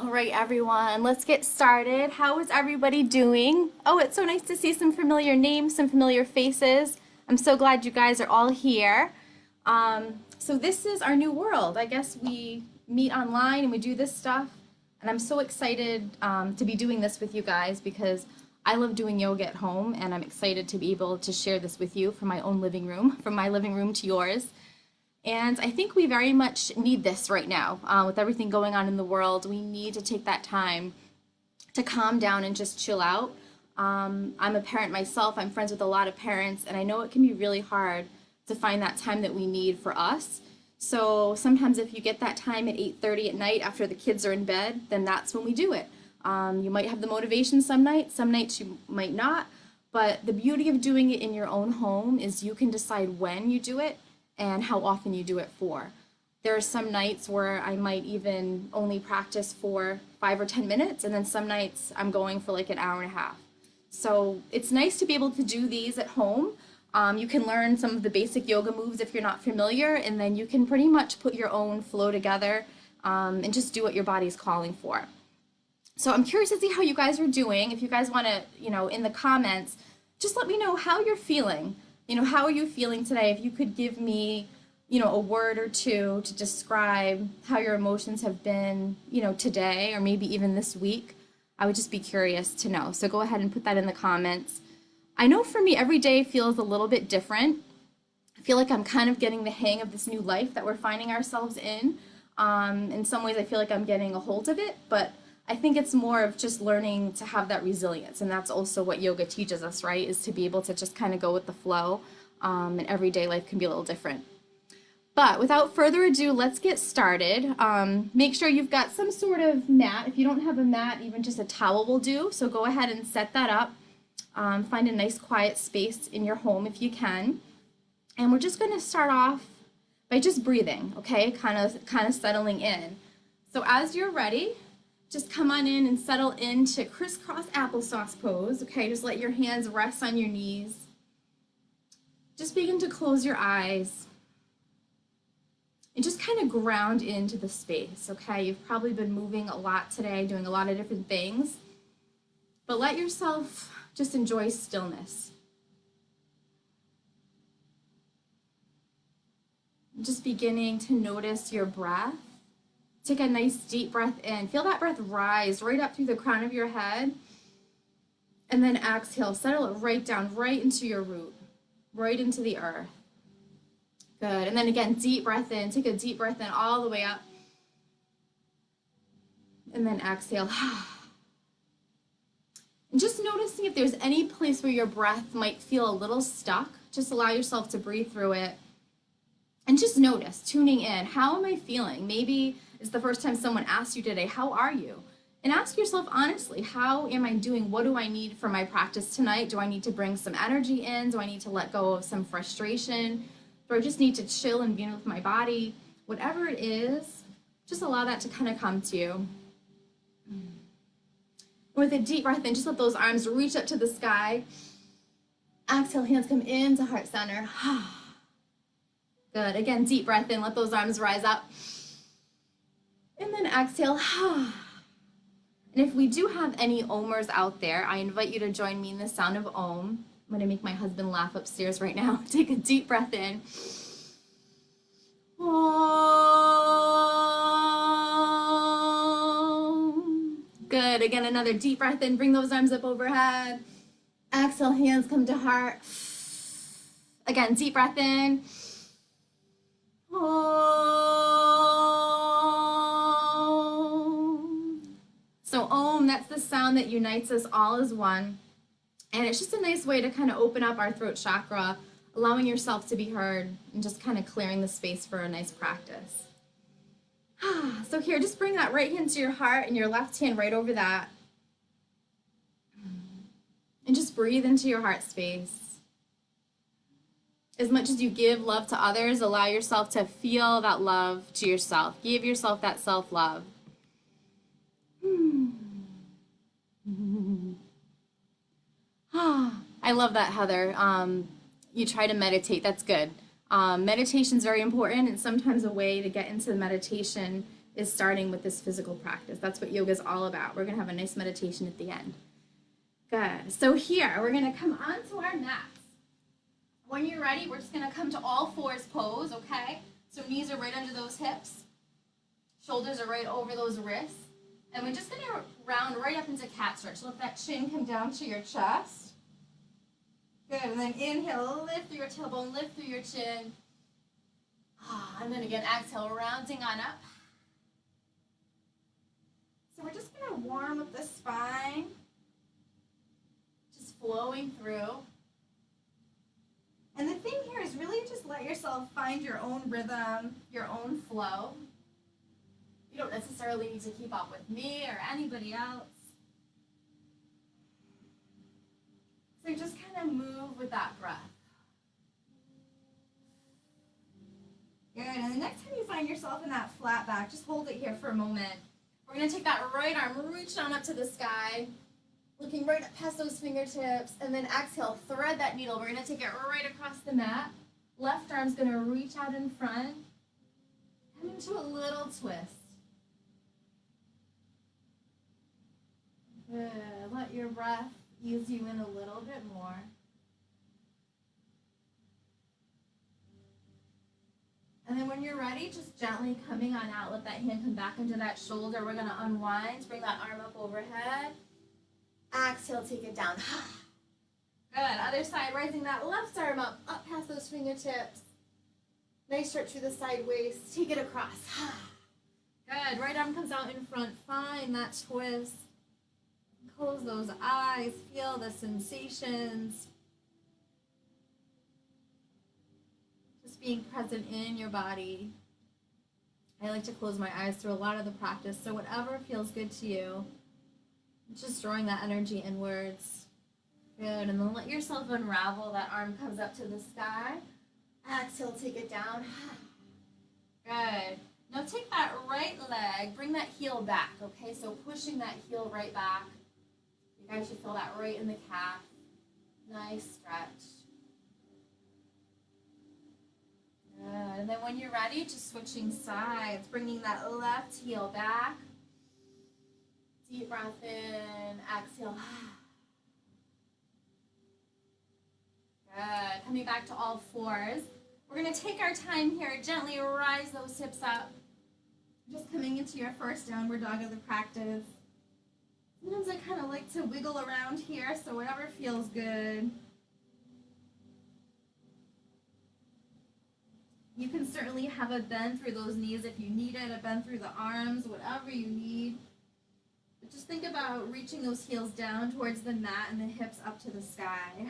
All right, everyone, let's get started. How is everybody doing? Oh, it's so nice to see some familiar names, some familiar faces. I'm so glad you guys are all here. So this is our new world. I guess we meet online and we do this stuff. And I'm so excited to be doing this with you guys because I love doing yoga at home and I'm excited to be able to share this with you from my own living room, from my living room to yours. And I think we very much need this right now. With everything going on in the world, we need to take that time to calm down and just chill out. I'm a parent myself, I'm friends with a lot of parents, and I know it can be really hard to find that time that we need for us. So sometimes if you get that time at 8:30 at night after the kids are in bed, then that's when we do it. You might have the motivation some nights you might not, but the beauty of doing it in your own home is you can decide when you do it and how often you do it for. There are some nights where I might even only practice for 5 or 10 minutes, and then some nights I'm going for like an hour and a half. So it's nice to be able to do these at home. You can learn some of the basic yoga moves if you're not familiar, and then you can pretty much put your own flow together and just do what your body's calling for. So I'm curious to see how you guys are doing. If you guys want to, in the comments, just let me know how you're feeling. How are you feeling today? If you could give me, a word or two to describe how your emotions have been, today or maybe even this week, I would just be curious to know. So go ahead and put that in the comments. I know for me, every day feels a little bit different. I feel like I'm kind of getting the hang of this new life that we're finding ourselves in. In some ways, I feel like I'm getting a hold of it, but I think it's more of just learning to have that resilience. And that's also what yoga teaches us, right? Is to be able to just kind of go with the flow. And everyday life can be a little different. But without further ado, let's get started. Make sure you've got some sort of mat. If you don't have a mat, even just a towel will do. So go ahead and set that up. Find a nice quiet space in your home if you can. And we're just going to start off by just breathing, okay? Kind of settling in. So as you're ready, just come on in and settle into crisscross applesauce pose, okay? Just let your hands rest on your knees. Just begin to close your eyes and just kind of ground into the space, okay? You've probably been moving a lot today, doing a lot of different things, but let yourself just enjoy stillness. Just beginning to notice your breath. Take a nice deep breath in. Feel that breath rise right up through the crown of your head. And then exhale. Settle it right down, right into your root, right into the earth. Good. And then again, deep breath in. Take a deep breath in all the way up. And then exhale. And just noticing if there's any place where your breath might feel a little stuck. Just allow yourself to breathe through it. And just notice, tuning in. How am I feeling? Maybe it's the first time someone asked you today, how are you? And ask yourself honestly, how am I doing? What do I need for my practice tonight? Do I need to bring some energy in? Do I need to let go of some frustration? Do I just need to chill and be with my body? Whatever it is, just allow that to kind of come to you. With a deep breath in, just let those arms reach up to the sky. Exhale, hands come into heart center. Good. Again, deep breath in. Let those arms rise up. And then exhale. And if we do have any omers out there, I invite you to join me in the sound of om. I'm going to make my husband laugh upstairs right now. Take a deep breath in. Om. Good. Again, another deep breath in. Bring those arms up overhead. Exhale, hands come to heart. Again, deep breath in. So Om, that's the sound that unites us all as one. And it's just a nice way to kind of open up our throat chakra, allowing yourself to be heard and just kind of clearing the space for a nice practice. So here, just bring that right hand to your heart and your left hand right over that. And just breathe into your heart space. As much as you give love to others, allow yourself to feel that love to yourself. Give yourself that self-love. I love that, Heather. You try to meditate. That's good. Meditation is very important, and sometimes a way to get into the meditation is starting with this physical practice. That's what yoga is all about. We're going to have a nice meditation at the end. Good. So here, we're going to come onto our mats. When you're ready, we're just going to come to all fours pose, okay? So knees are right under those hips. Shoulders are right over those wrists. And we're just going to round right up into cat stretch. Let that chin come down to your chest. Good. And then inhale, lift through your tailbone, lift through your chin. And then again, exhale, rounding on up. So we're just going to warm up the spine. Just flowing through. And the thing here is really just let yourself find your own rhythm, your own flow. You don't necessarily need to keep up with me or anybody else. So just kind of move with that breath. Good, and the next time you find yourself in that flat back, just hold it here for a moment. We're going to take that right arm, reach down up to the sky, looking right up past those fingertips, and then exhale, thread that needle. We're going to take it right across the mat. Left arm's going to reach out in front, come into a little twist. Good. Let your breath ease you in a little bit more. And then when you're ready, just gently coming on out. Let that hand come back into that shoulder. We're going to unwind. Bring that arm up overhead. Exhale, take it down. Good. Other side, rising that left arm up past those fingertips. Nice stretch through the side waist. Take it across. Good. Right arm comes out in front. Find that twist. Close those eyes. Feel the sensations. Just being present in your body. I like to close my eyes through a lot of the practice, so whatever feels good to you, just drawing that energy inwards. Good, and then let yourself unravel. That arm comes up to the sky. Exhale, take it down. Good. Now take that right leg, bring that heel back, okay? So pushing that heel right back. You guys should feel that right in the calf. Nice stretch. Good. And then when you're ready, just switching sides, bringing that left heel back. Deep breath in, exhale. Good. Coming back to all fours. We're going to take our time here, gently rise those hips up. Just coming into your first downward dog of the practice. Sometimes I kind of like to wiggle around here, so whatever feels good. You can certainly have a bend through those knees if you need it, a bend through the arms, whatever you need. But just think about reaching those heels down towards the mat and the hips up to the sky.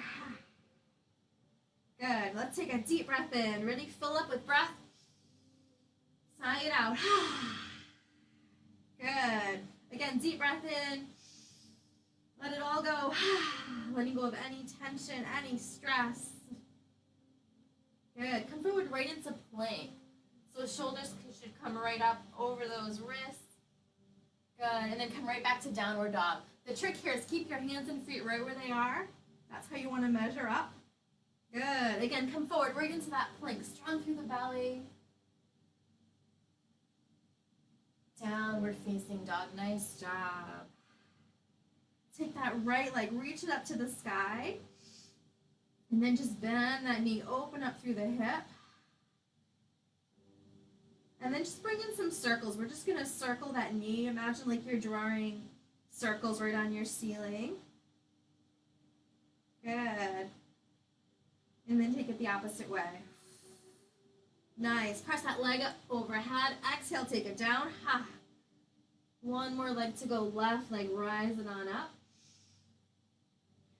Good. Let's take a deep breath in. Ready? Fill up with breath. Sigh it out. Good. Again, deep breath in. Let it all go. Letting go of any tension, any stress. Good. Come forward right into plank. So shoulders should come right up over those wrists. Good. And then come right back to downward dog. The trick here is keep your hands and feet right where they are. That's how you want to measure up. Good. Again, come forward right into that plank. Strong through the belly. Downward facing dog. Nice job. Take that right leg, reach it up to the sky. And then just bend that knee, open up through the hip. And then just bring in some circles. We're just going to circle that knee. Imagine like you're drawing circles right on your ceiling. Good. And then take it the opposite way. Nice. Press that leg up overhead. Exhale, take it down. One more leg to go left, leg rising on up.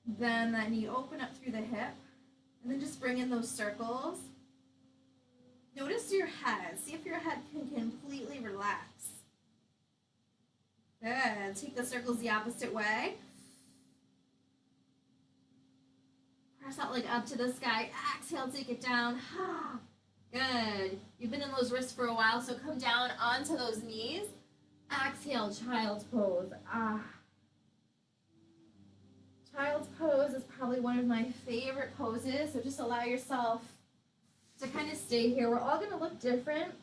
Bend that knee, open up through the hip. And then just bring in those circles. Notice your head. See if your head can completely relax. Good. Take the circles the opposite way. Press that leg up to the sky. Exhale, take it down. Good. You've been in those wrists for a while, so come down onto those knees. Exhale, child's pose. Child's pose is probably one of my favorite poses, so just allow yourself to kind of stay here. We're all going to look different.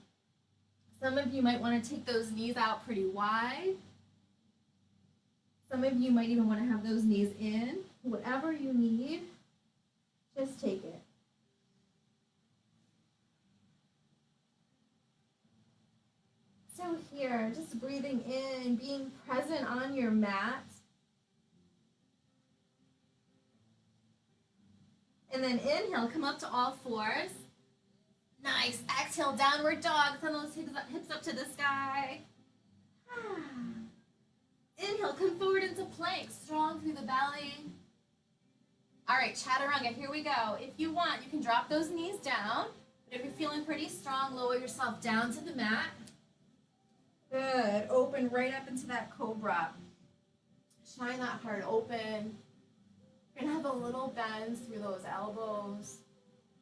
Some of you might want to take those knees out pretty wide. Some of you might even want to have those knees in. Whatever you need, just take it. So here, just breathing in, being present on your mat. And then inhale, come up to all fours. Nice. Exhale, downward dog. Send those hips up to the sky. Inhale, come forward into plank, strong through the belly. All right, chaturanga, here we go. If you want, you can drop those knees down. But if you're feeling pretty strong, lower yourself down to the mat. Good. Open right up into that cobra. Shine that heart open. You're going to have a little bend through those elbows.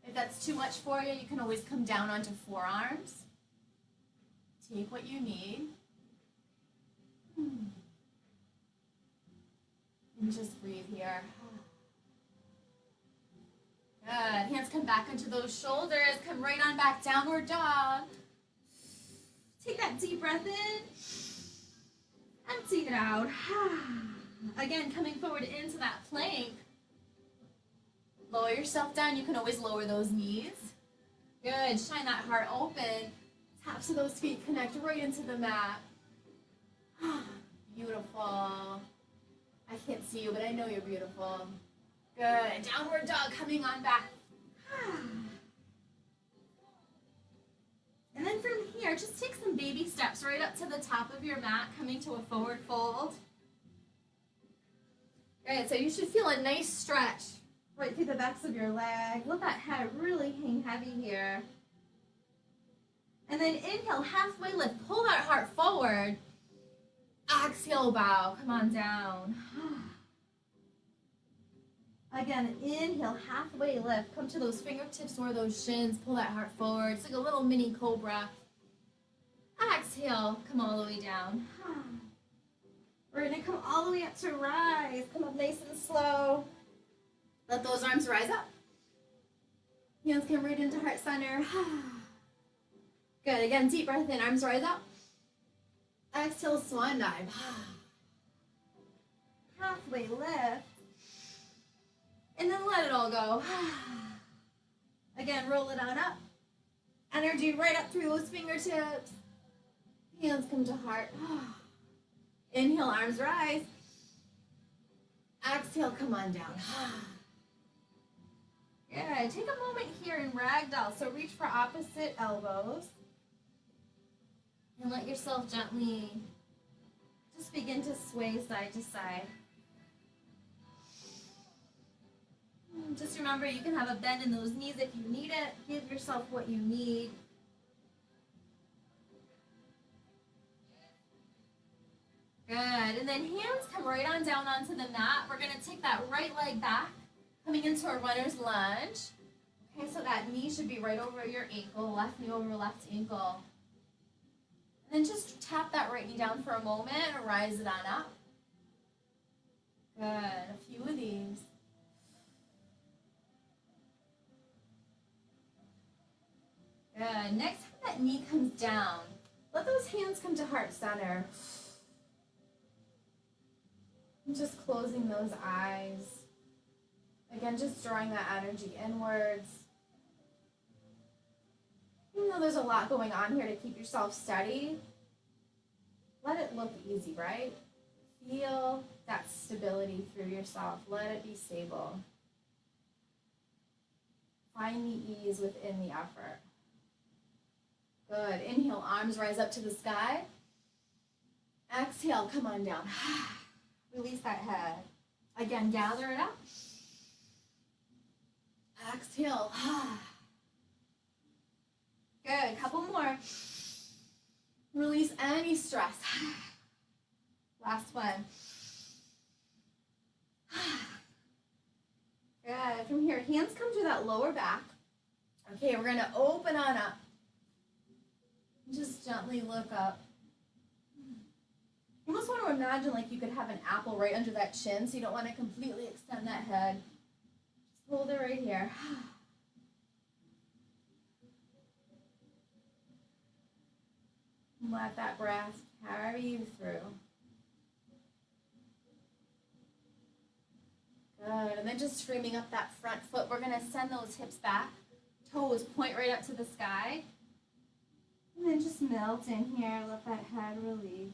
If that's too much for you, you can always come down onto forearms. Take what you need. And just breathe here. Good. Hands come back into those shoulders. Come right on back, downward dog. Take that deep breath in. Empty it out. Again, coming forward into that plank. Lower yourself down. You can always lower those knees. Good. Shine that heart open. Taps of those feet connect right into the mat. Beautiful. I can't see you, but I know you're beautiful. Good. Downward dog coming on back. And then from here, just take some baby steps right up to the top of your mat, coming to a forward fold. Good. So you should feel a nice stretch right through the backs of your leg. Let that head really hang heavy here. And then inhale, halfway lift. Pull that heart forward. Exhale, bow. Come on down. Again, inhale, halfway lift. Come to those fingertips or those shins. Pull that heart forward. It's like a little mini cobra. Exhale, come all the way down. We're going to come all the way up to rise. Come up nice and slow. Let those arms rise up. Hands come right into heart center. Good. Again, deep breath in. Arms rise up. Exhale, swan dive. Halfway lift. And then let it all go. Again, roll it on up. Energy right up through those fingertips. Hands come to heart. Inhale, arms rise. Exhale, come on down. Good. Take a moment here in ragdoll. So reach for opposite elbows. And let yourself gently just begin to sway side to side. Just remember, you can have a bend in those knees if you need it. Give yourself what you need. Good. And then hands come right on down onto the mat. We're going to take that right leg back, coming into a runner's lunge. Okay, so that knee should be right over your ankle, left knee over left ankle. And then just tap that right knee down for a moment and rise it on up. Good. A few of these. Good. Next time that knee comes down, let those hands come to heart center. And just closing those eyes. Again, just drawing that energy inwards. Even though there's a lot going on here to keep yourself steady, let it look easy, right? Feel that stability through yourself. Let it be stable. Find the ease within the effort. Good. Inhale, arms rise up to the sky. Exhale, come on down. Release that head. Again, gather it up. Exhale. Good. Couple more. Release any stress. Last one. Good. From here, hands come to that lower back. Okay, we're going to open on up. Just gently look up. You almost want to imagine like you could have an apple right under that chin, so you don't want to completely extend that head. Just hold it right here. Let that breath carry you through. Good, and then just framing up that front foot, we're gonna send those hips back. Toes point right up to the sky. And then just melt in here, let that head release.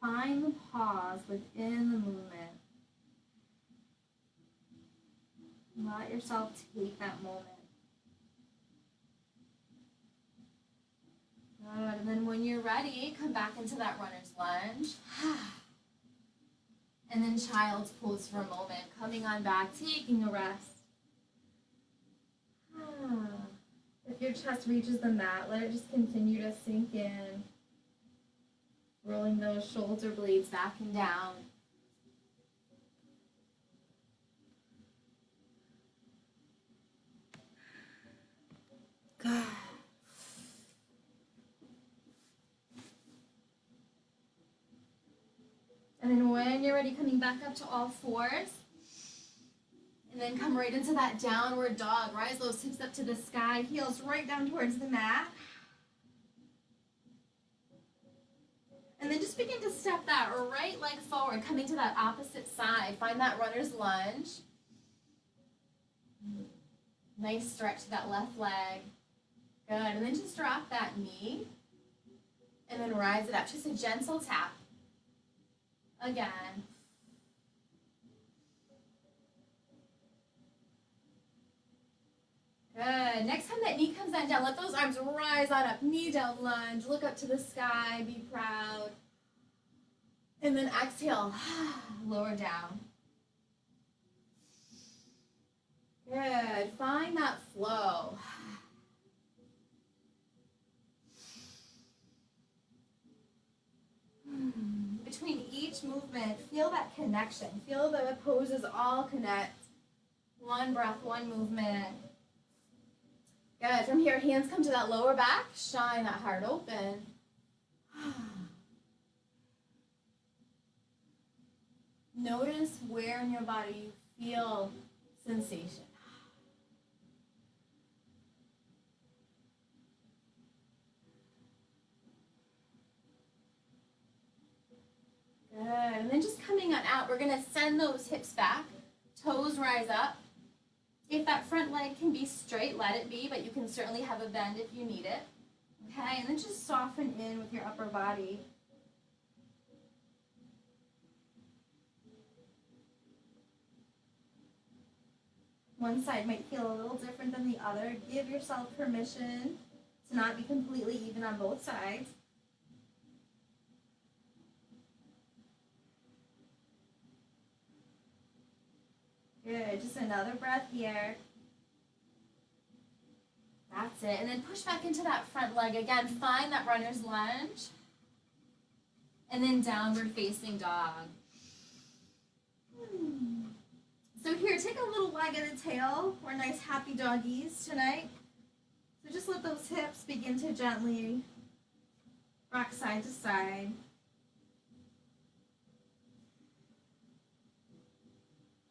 Find the pause within the movement. Let yourself take that moment. Good, and then when you're ready, come back into that runner's lunge. And then child's pose for a moment, coming on back, taking a rest. If your chest reaches the mat, let it just continue to sink in. Rolling those shoulder blades back and down. Good. And then when you're ready, coming back up to all fours. And then come right into that downward dog. Rise those hips up to the sky, heels right down towards the mat. And then just begin to step that right leg forward, coming to that opposite side. Find that runner's lunge. Nice stretch to that left leg. Good, and then just drop that knee. And then rise it up, just a gentle tap. Again. Good. Next time that knee comes on down, let those arms rise on up. Knee down lunge. Look up to the sky. Be proud. And then exhale. Lower down. Good. Find that flow. Between each movement, feel that connection. Feel the poses all connect. One breath, one movement. Good. From here, hands come to that lower back. Shine that heart open. Notice where in your body you feel sensation. Good. And then just coming on out, we're going to send those hips back. Toes rise up. If that front leg can be straight, let it be, but you can certainly have a bend if you need it. Okay, and then just soften in with your upper body. One side might feel a little different than the other. Give yourself permission to not be completely even on both sides. Good, just another breath here. That's it, and then push back into that front leg. Again, find that runner's lunge. And then downward facing dog. So here, take a little wag of the tail. We're nice happy doggies tonight. So just let those hips begin to gently rock side to side.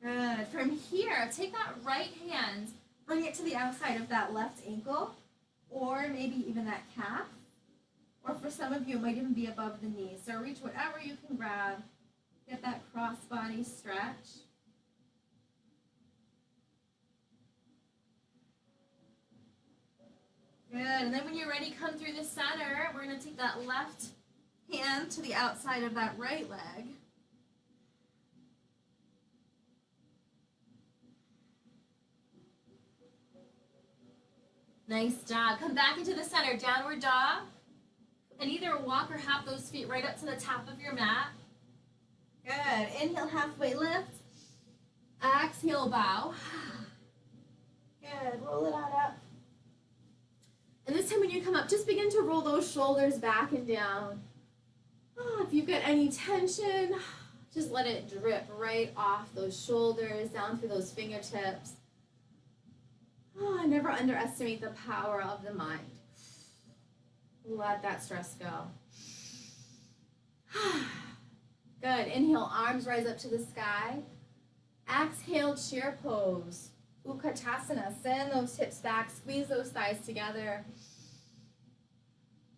Good. From here, take that right hand, bring it to the outside of that left ankle, or maybe even that calf. Or for some of you, it might even be above the knee. So reach whatever you can grab. Get that cross-body stretch. Good. And then when you're ready, come through the center. We're going to take that left hand to the outside of that right leg. Nice job. Come back into the center, downward dog. And either walk or hop those feet right up to the top of your mat. Good. Inhale, halfway lift. Exhale, bow. Good. Roll it on up. And this time when you come up, just begin to roll those shoulders back and down. If you've got any tension, just let it drip right off those shoulders, down through those fingertips. Never underestimate the power of the mind. Let that stress go. Good. Inhale, arms rise up to the sky. Exhale, chair pose. Utkatasana, send those hips back, squeeze those thighs together.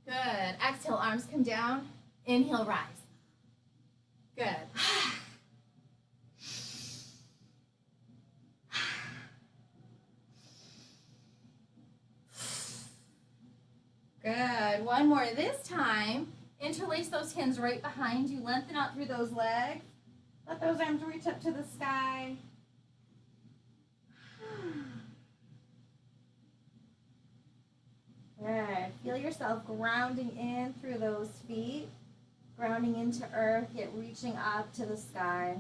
Good. Exhale, arms come down. Inhale, rise. Good. Good. One more. This time, interlace those hands right behind you. Lengthen out through those legs. Let those arms reach up to the sky. Good. Feel yourself grounding in through those feet. Grounding into earth, yet reaching up to the sky.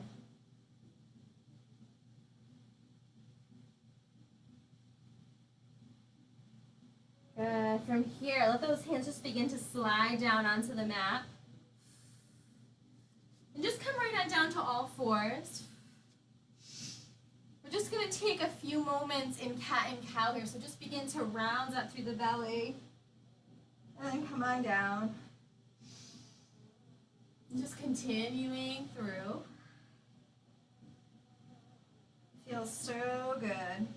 Good. From here, let those hands just begin to slide down onto the mat. And just come right on down to all fours. We're just going to take a few moments in cat and cow here. So just begin to round up through the belly. And then come on down. And just continuing through. Feels so good.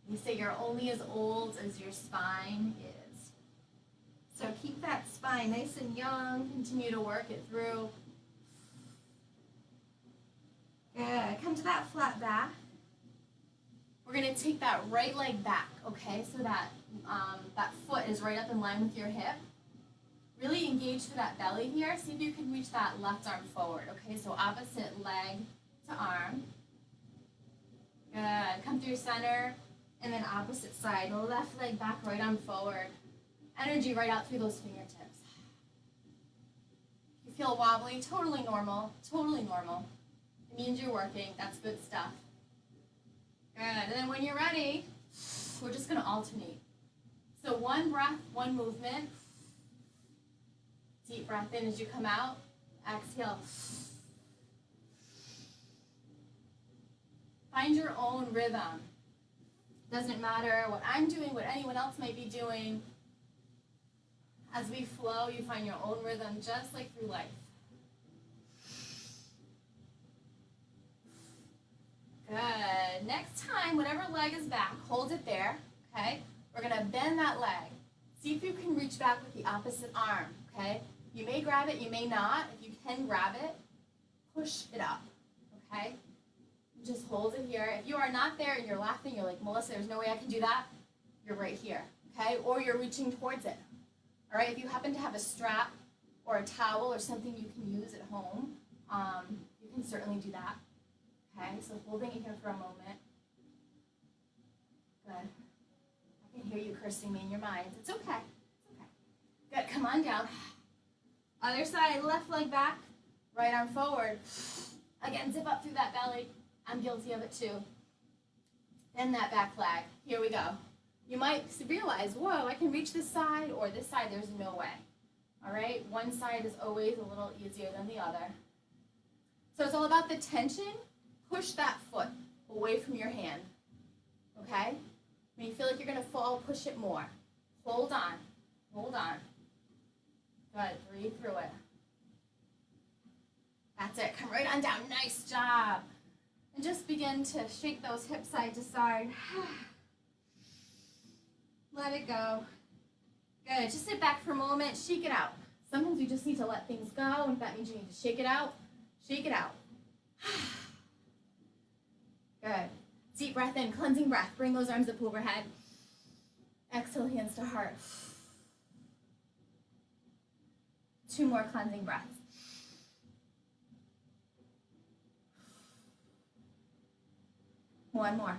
You say you're only as old as your spine is. So keep that spine nice and young. Continue to work it through. Good. Come to that flat back. We're going to take that right leg back, okay? So that that foot is right up in line with your hip. Really engage through that belly here. See if you can reach that left arm forward, okay? So opposite leg to arm. Good. Come through center. And then opposite side, left leg back, right arm forward. Energy right out through those fingertips. If you feel wobbly, totally normal, totally normal. It means you're working, that's good stuff. Good, and then when you're ready, we're just gonna alternate. So one breath, one movement. Deep breath in as you come out, exhale. Find your own rhythm. Doesn't matter what I'm doing, what anyone else might be doing. As we flow, you find your own rhythm, just like through life. Good. Next time, whatever leg is back, hold it there, okay? We're gonna bend that leg. See if you can reach back with the opposite arm, okay? You may grab it, you may not. If you can grab it, push it up, okay? Just hold it here. If you are not there and you're laughing, you're like, Melissa, there's no way I can do that. You're right here, okay? Or you're reaching towards it, all right? If you happen to have a strap or a towel or something you can use at home, you can certainly do that, okay? So holding it here for a moment. Good. I can hear you cursing me in your mind. It's okay. It's okay. Good. Come on down. Other side, left leg back, right arm forward. Again, zip up through that belly. I'm guilty of it too. Bend that back leg. Here we go. You might realize, whoa, I can reach this side or this side, there's no way. All right, one side is always a little easier than the other. So it's all about the tension. Push that foot away from your hand, okay? When you feel like you're gonna fall, push it more. Hold on, hold on. Good, breathe through it. That's it, come right on down, nice job. And just begin to shake those hips side to side. Let it go. Good, just sit back for a moment, shake it out. Sometimes you just need to let things go, and if that means you need to shake it out, shake it out. Good. Deep breath in, cleansing breath. Bring those arms up overhead. Exhale, hands to heart. 2 more cleansing breaths. One more.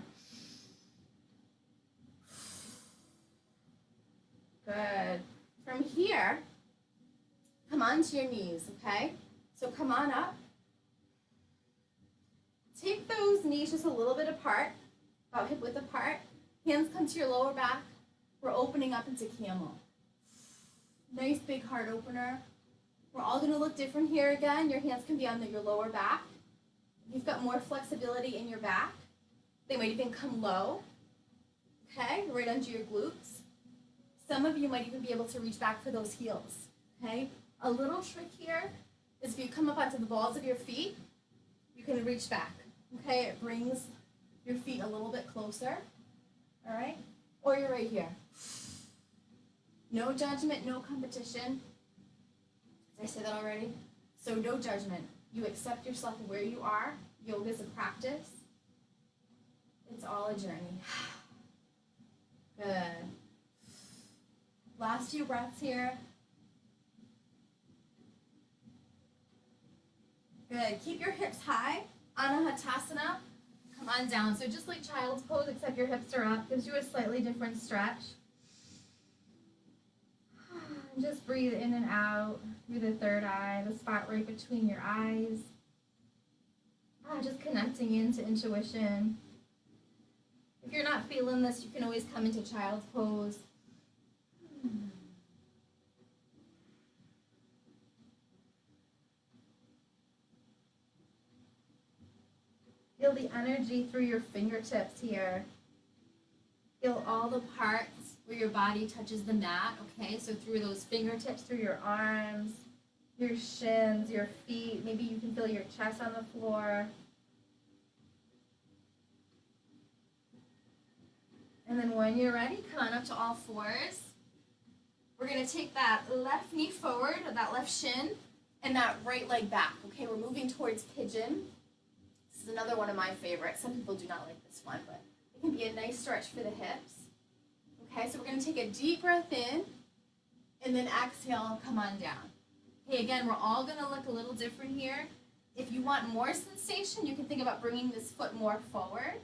Good. From here, come onto your knees, okay? So come on up. Take those knees just a little bit apart, about hip width apart. Hands come to your lower back. We're opening up into camel. Nice big heart opener. We're all gonna look different here again. Your hands can be on your lower back. You've got more flexibility in your back. They might even come low, okay, right under your glutes. Some of you might even be able to reach back for those heels, okay? A little trick here is if you come up onto the balls of your feet, you can reach back, Okay, it brings your feet a little bit closer, all right? Or you're right here. No judgment, no competition. Did I say that already? So no judgment. You accept yourself where you are. Yoga is a practice. It's all a journey. Good. Last few breaths here. Good. Keep your hips high. Anahatasana. Come on down. So just like child's pose, except your hips are up. Gives you a slightly different stretch. Just breathe in and out through the third eye, the spot right between your eyes. Just connecting into intuition. If you're not feeling this, you can always come into child's pose. Feel the energy through your fingertips here. Feel all the parts where your body touches the mat, okay? So through those fingertips, through your arms, your shins, your feet. Maybe you can feel your chest on the floor. And then when you're ready, come on up to all fours. We're going to take that left knee forward, that left shin, and that right leg back, okay? We're moving towards pigeon. This is another one of my favorites. Some people do not like this one, but it can be a nice stretch for the hips. Okay, so we're going to take a deep breath in, and then exhale, come on down. Okay, again, we're all going to look a little different here. If you want more sensation, you can think about bringing this foot more forward.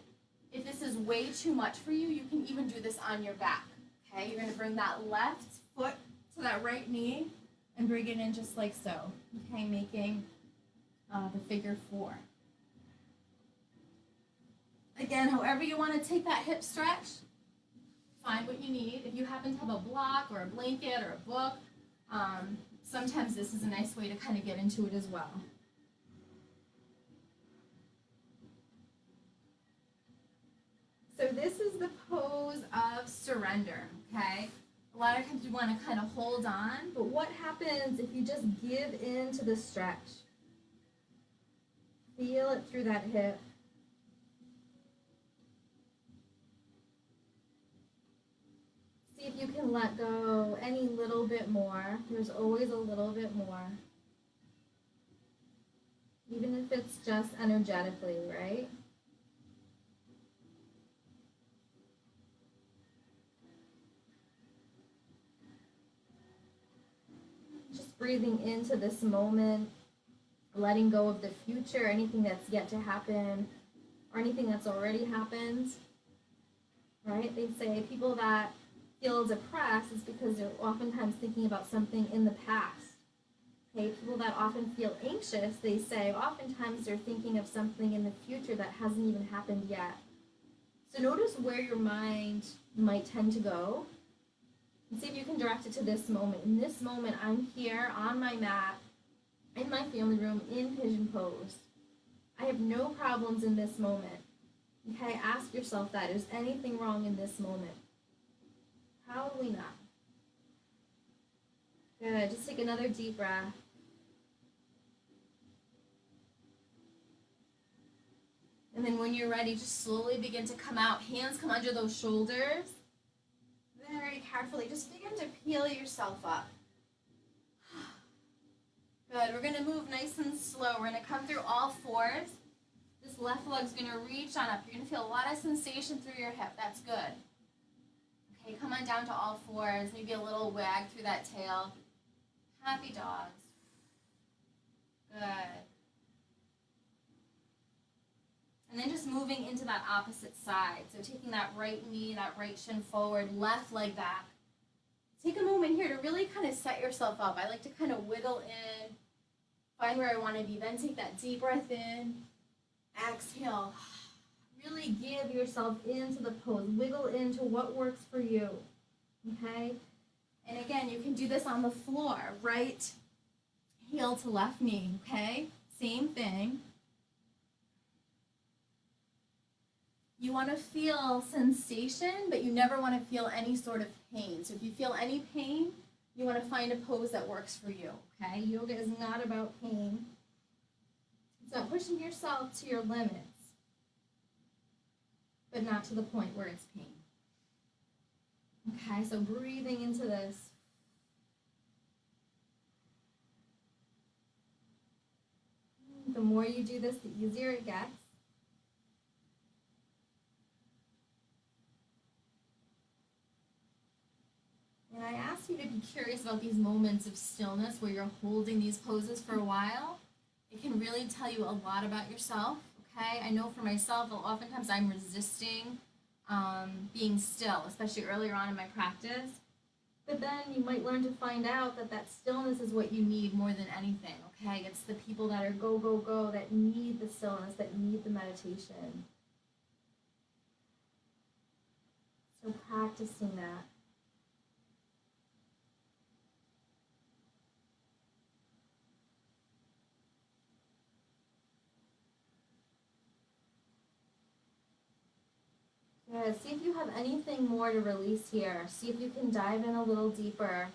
If this is way too much for you, you can even do this on your back. Okay, you're going to bring that left foot to that right knee and bring it in just like so. Okay, making the figure 4. Again, however you want to take that hip stretch, find what you need. If you happen to have a block or a blanket or a book, sometimes this is a nice way to kind of get into it as well. So this is the pose of surrender, okay? A lot of times you want to kind of hold on, but what happens if you just give in to the stretch? Feel it through that hip. See if you can let go any little bit more. There's always a little bit more. Even if it's just energetically, right? Just breathing into this moment, letting go of the future, anything that's yet to happen, or anything that's already happened, right? They say people that feel depressed is because they're oftentimes thinking about something in the past. Okay, people that often feel anxious, they say oftentimes they're thinking of something in the future that hasn't even happened yet. So notice where your mind might tend to go, and see if you can direct it to this moment. In this moment, I'm here on my mat, in my family room, in pigeon pose. I have no problems in this moment. Okay, ask yourself that. Is anything wrong in this moment? Probably not. Good. Just take another deep breath. And then when you're ready, just slowly begin to come out. Hands come under those shoulders. Very carefully, just begin to peel yourself up. Good. We're going to move nice and slow. We're going to come through all fours. This left leg's going to reach on up. You're going to feel a lot of sensation through your hip. That's good. Okay, come on down to all fours. Maybe a little wag through that tail. Happy dogs. Good. And then just moving into that opposite side. So taking that right knee, that right shin forward, left leg back. Take a moment here to really kind of set yourself up. I like to kind of wiggle in, find where I want to be. Then take that deep breath in, exhale. Really give yourself into the pose. Wiggle into what works for you, okay? And again, you can do this on the floor, right heel to left knee, okay? Same thing. You want to feel sensation, but you never want to feel any sort of pain. So if you feel any pain, you want to find a pose that works for you, okay? Yoga is not about pain. It's not pushing yourself to your limits. but not to the point where it's pain. Okay, so breathing into this. The more you do this, the easier it gets. And I ask you to be curious about these moments of stillness where you're holding these poses for a while. It can really tell you a lot about yourself, okay? I know for myself, oftentimes I'm resisting being still, especially earlier on in my practice. But then you might learn to find out that that stillness is what you need more than anything, okay? It's the people that are go, go, go that need the stillness, that need the meditation. So practicing that. Good. See if you have anything more to release here. See if you can dive in a little deeper.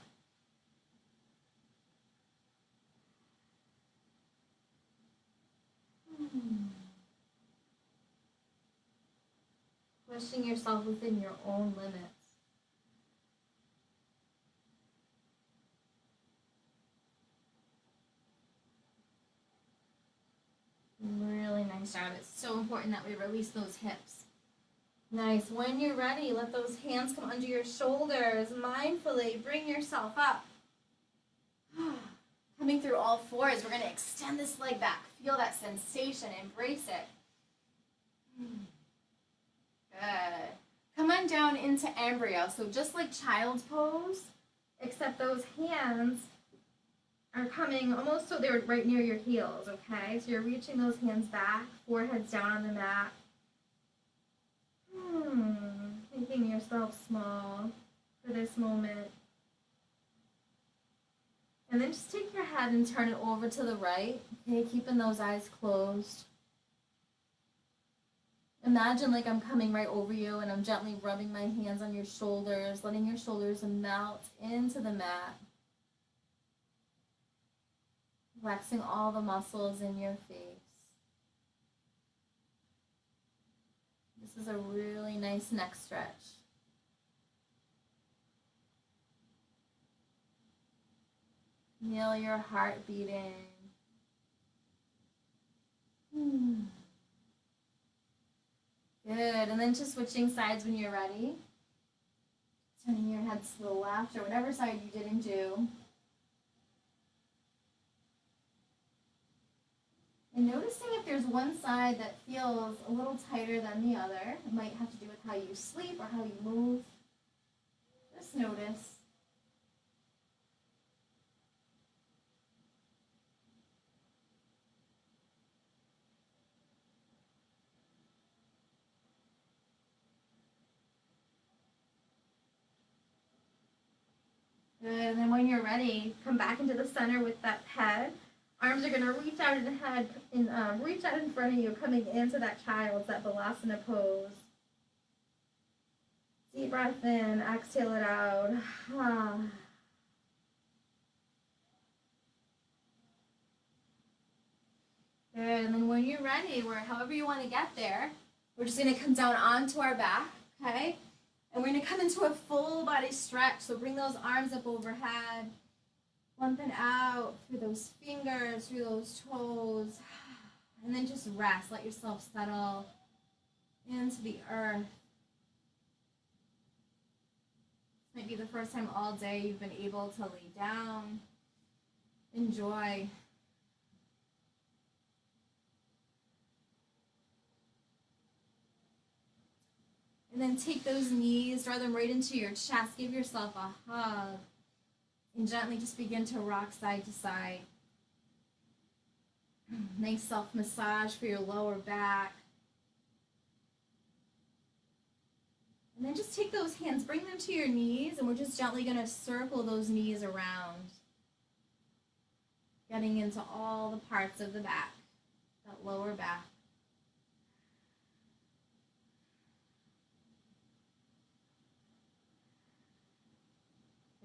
Pushing yourself within your own limits. Really nice job. It's so important that we release those hips. Nice. When you're ready, let those hands come under your shoulders. Mindfully bring yourself up. Coming through all fours, we're going to extend this leg back. Feel that sensation. Embrace it. Good. Come on down into embryo. So just like child's pose, except those hands are coming almost so they're right near your heels, okay? So you're reaching those hands back, forehead's down on the mat. Making yourself small for this moment. And then just take your head and turn it over to the right, okay? Keeping those eyes closed. Imagine like I'm coming right over you and I'm gently rubbing my hands on your shoulders, letting your shoulders melt into the mat. Relaxing all the muscles in your face. This is a really nice neck stretch. Feel your heart beating. Good, and then just switching sides when you're ready. Turning your head to the left or whatever side you didn't do. And noticing if there's one side that feels a little tighter than the other. It might have to do with how you sleep or how you move. Just notice. Good, and then when you're ready, come back into the center with that head. Arms are going to reach out ahead and reach out in front of you, coming into that child's, that Balasana pose. Deep breath in, exhale it out. Good, and then when you're ready, however you want to get there, we're just going to come down onto our back, okay? And we're going to come into a full body stretch. So bring those arms up overhead. Lengthen out through those fingers, through those toes. And then just rest. Let yourself settle into the earth. This might be the first time all day you've been able to lay down. Enjoy. And then take those knees, draw them right into your chest. Give yourself a hug. And gently just begin to rock side to side. Nice self-massage for your lower back. And then just take those hands, bring them to your knees, and we're just gently going to circle those knees around. Getting into all the parts of the back, that lower back.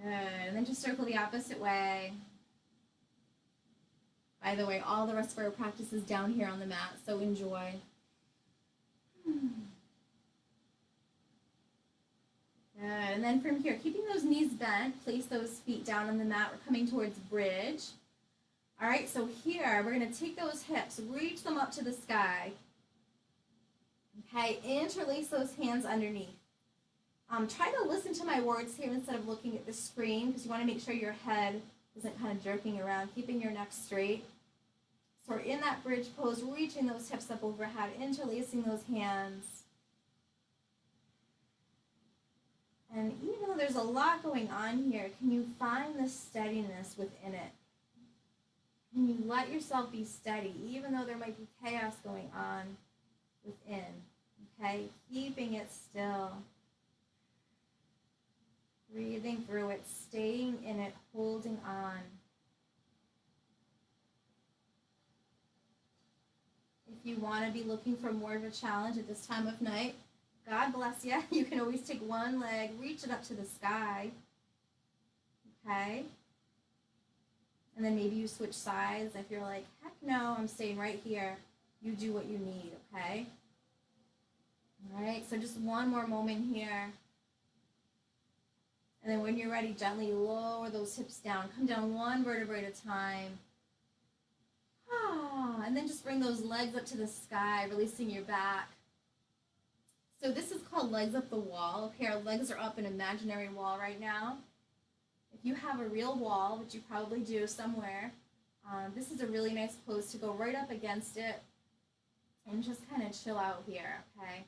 Good, and then just circle the opposite way. By the way, all the rest of our practice is down here on the mat, so enjoy. Good. And then from here, keeping those knees bent, place those feet down on the mat. We're coming towards bridge. All right, so here we're going to take those hips, reach them up to the sky. Okay, interlace those hands underneath. Try to listen to my words here instead of looking at the screen because you want to make sure your head isn't kind of jerking around, keeping your neck straight. So we're in that bridge pose, reaching those hips up overhead, interlacing those hands. And even though there's a lot going on here, can you find the steadiness within it? Can you let yourself be steady, even though there might be chaos going on within? Okay, keeping it still. Breathing through it, staying in it, holding on. If you want to be looking for more of a challenge at this time of night, God bless you. You can always take one leg, reach it up to the sky. Okay? And then maybe you switch sides. If you're like, heck no, I'm staying right here. You do what you need, okay? All right, so just one more moment here. And then when you're ready, gently lower those hips down. Come down one vertebrae at a time. And then just bring those legs up to the sky, releasing your back. So this is called legs up the wall. Okay, our legs are up an imaginary wall right now. If you have a real wall, which you probably do somewhere, this is a really nice pose to go right up against it and just kind of chill out here, okay?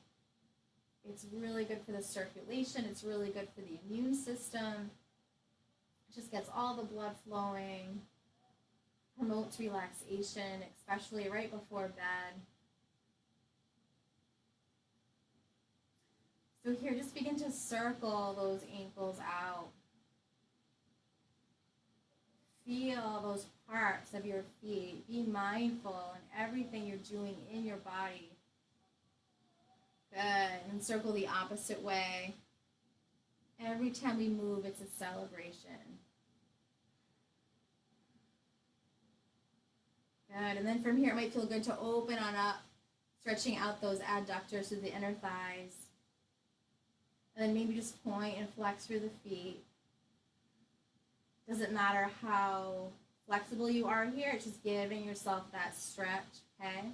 It's really good for the circulation. It's really good for the immune system. It just gets all the blood flowing, promotes relaxation, especially right before bed. So here, just begin to circle those ankles out. Feel those parts of your feet. Be mindful in everything you're doing in your body. Good. And circle the opposite way. Every time we move, it's a celebration. Good. And then from here, it might feel good to open on up, stretching out those adductors to the inner thighs. And then maybe just point and flex through the feet. Doesn't matter how flexible you are here, it's just giving yourself that stretch, okay?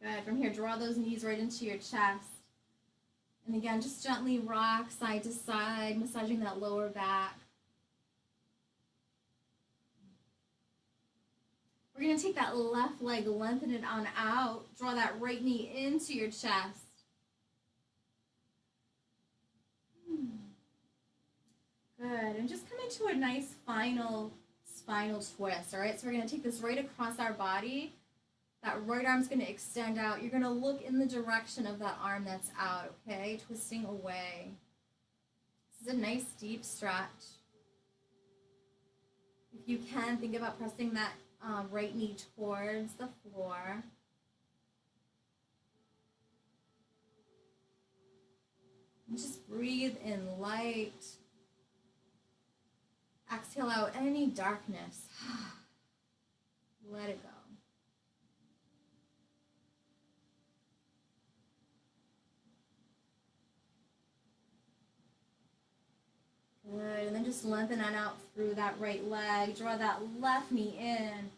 Good. From here, draw those knees right into your chest. And again, just gently rock side to side, massaging that lower back. We're going to take that left leg, lengthen it on out. Draw that right knee into your chest. Good. And just come into a nice final spinal twist, all right? So we're going to take this right across our body. That right arm's going to extend out. You're going to look in the direction of that arm that's out, okay? Twisting away. This is a nice deep stretch. If you can, think about pressing that right knee towards the floor. And just breathe in light. Exhale out any darkness. Let it go. Good, and then just lengthen on out through that right leg. Draw that left knee in.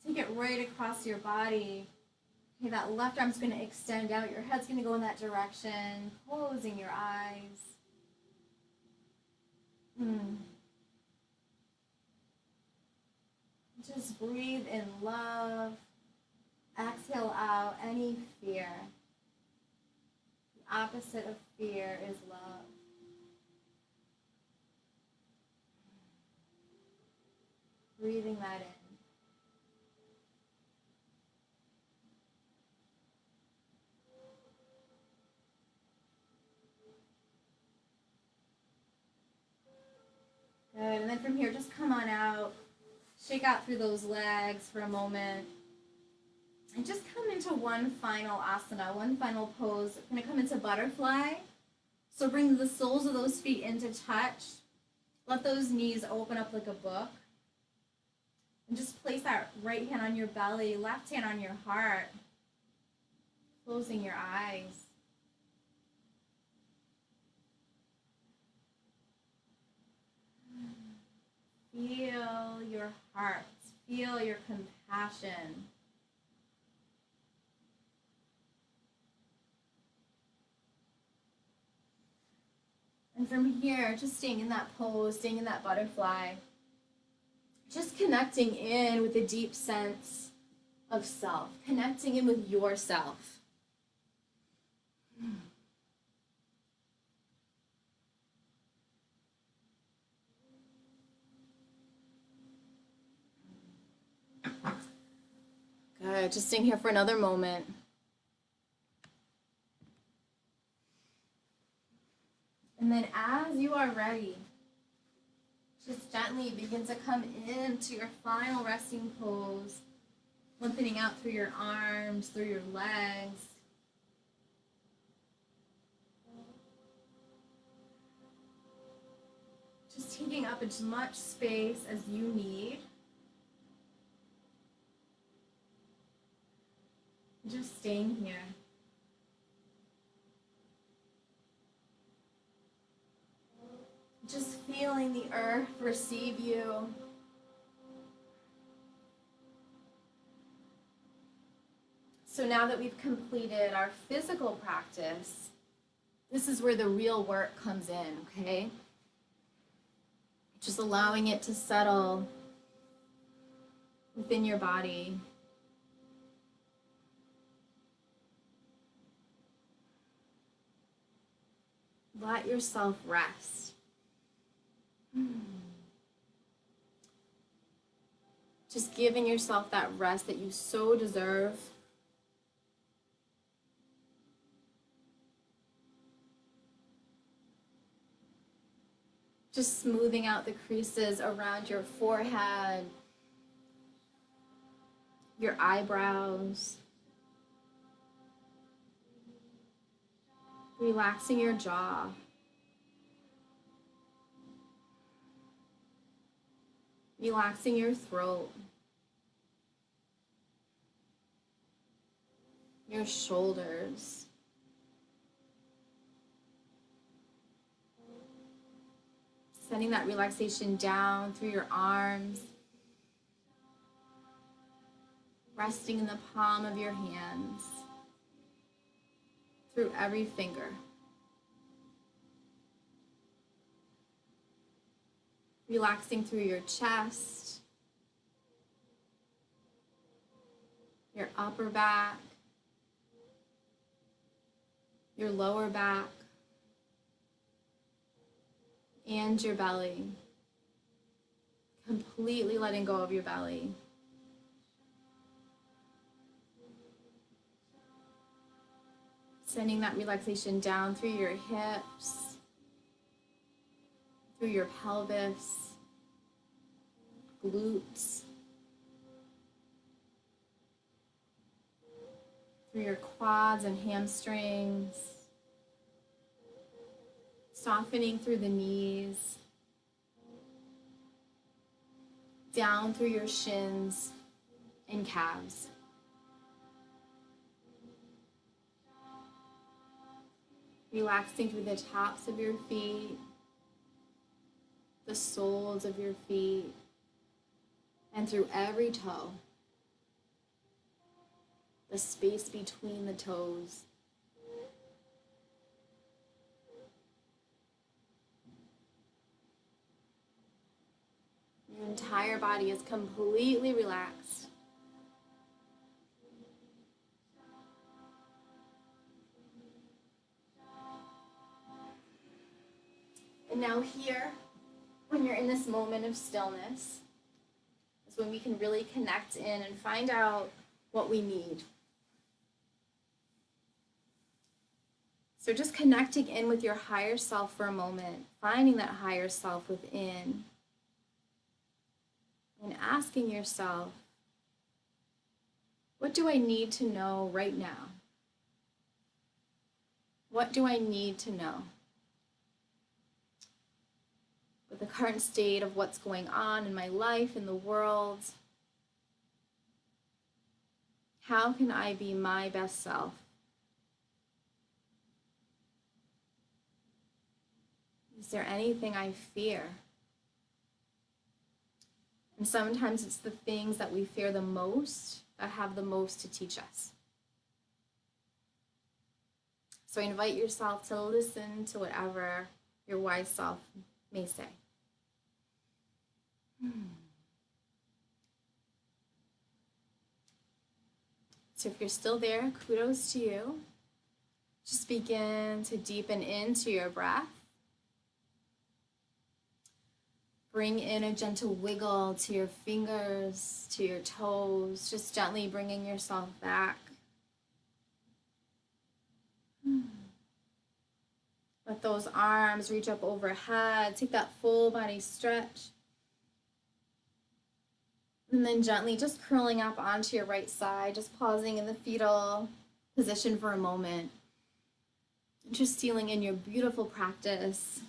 Take it right across your body. Okay, that left arm's going to extend out. Your head's going to go in that direction, closing your eyes. Just breathe in love. Exhale out any fear. The opposite of fear is love. Breathing that in. Good, and then from here, just come on out. Shake out through those legs for a moment. And just come into one final asana, one final pose. We're going to come into butterfly. So bring the soles of those feet into touch. Let those knees open up like a book. And just place that right hand on your belly, left hand on your heart. Closing your eyes. Feel your heart. Feel your compassion. And from here, just staying in that pose, staying in that butterfly, just connecting in with a deep sense of self, connecting in with yourself. Good, just staying here for another moment. And then as you are ready, just gently begin to come into your final resting pose, lengthening out through your arms, through your legs. Just taking up as much space as you need. Just staying here. Just feeling the earth receive you. So now that we've completed our physical practice, this is where the real work comes in, okay? Just allowing it to settle within your body. Let yourself rest. Just giving yourself that rest that you so deserve. Just smoothing out the creases around your forehead, your eyebrows. Relaxing your jaw. Relaxing your throat. Your shoulders. Sending that relaxation down through your arms. Resting in the palm of your hands. Through every finger. Relaxing through your chest, your upper back, your lower back, and your belly. Completely letting go of your belly. Sending that relaxation down through your hips, through your pelvis, glutes, through your quads and hamstrings, softening through the knees, down through your shins and calves. Relaxing through the tops of your feet, the soles of your feet, and through every toe, the space between the toes. Your entire body is completely relaxed. And now here, when you're in this moment of stillness, is when we can really connect in and find out what we need. So just connecting in with your higher self for a moment, finding that higher self within, and asking yourself, what do I need to know right now? What do I need to know? With the current state of what's going on in my life, in the world, how can I be my best self Is there anything I fear? And sometimes it's the things that we fear the most that have the most to teach us. So invite yourself to listen to whatever your wise self may say. So if you're still there, kudos to you. Just begin to deepen into your breath. Bring in a gentle wiggle to your fingers, to your toes, just gently bringing yourself back. Let those arms reach up overhead. Take that full body stretch. And then gently just curling up onto your right side, just pausing in the fetal position for a moment. Just sealing in your beautiful practice.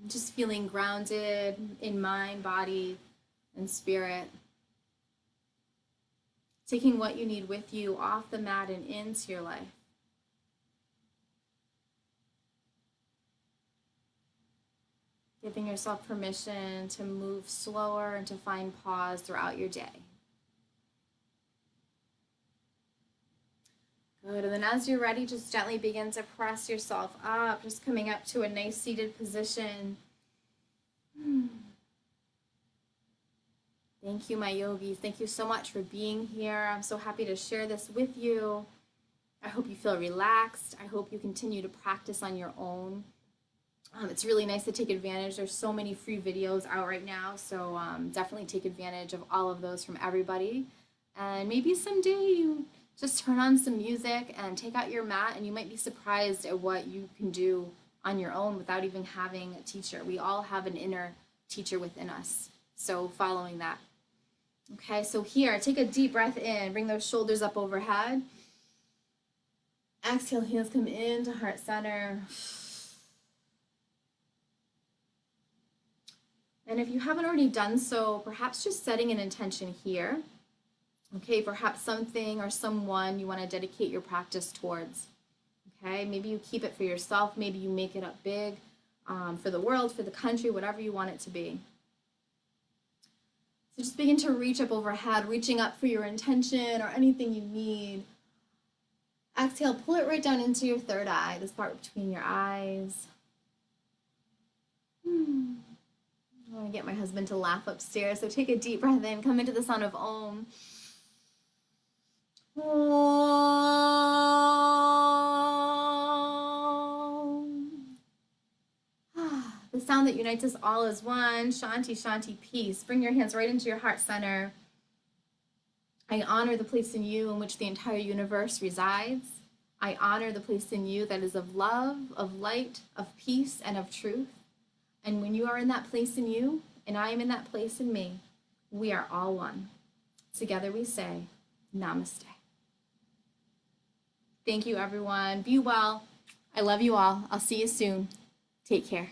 Just feeling grounded in mind, body, and spirit. Taking what you need with you off the mat and into your life. Giving yourself permission to move slower and to find pause throughout your day. Good, and then as you're ready, just gently begin to press yourself up, just coming up to a nice seated position. Thank you, my yogis. Thank you so much for being here. I'm so happy to share this with you. I hope you feel relaxed. I hope you continue to practice on your own. It's really nice to take advantage. There's so many free videos out right now, so definitely take advantage of all of those from everybody. And maybe someday you just turn on some music and take out your mat, and you might be surprised at what you can do on your own without even having a teacher. We all have an inner teacher within us, so following that. Okay, so here, take a deep breath in. Bring those shoulders up overhead. Exhale, hands come into heart center. And if you haven't already done so, perhaps just setting an intention here. Okay, perhaps something or someone you want to dedicate your practice towards. Okay, maybe you keep it for yourself. Maybe you make it up big for the world, for the country, whatever you want it to be. So just begin to reach up overhead, reaching up for your intention or anything you need. Exhale, pull it right down into your third eye, this part between your eyes. I want to get my husband to laugh upstairs, so take a deep breath in, come into the sound of Om. The sound that unites us all is one. Shanti, Shanti, peace. Bring your hands right into your heart center. I honor the place in you in which the entire universe resides. I honor the place in you that is of love, of light, of peace, and of truth. And when you are in that place in you, and I am in that place in me, we are all one. Together we say, Namaste. Thank you, everyone. Be well. I love you all. I'll see you soon. Take care.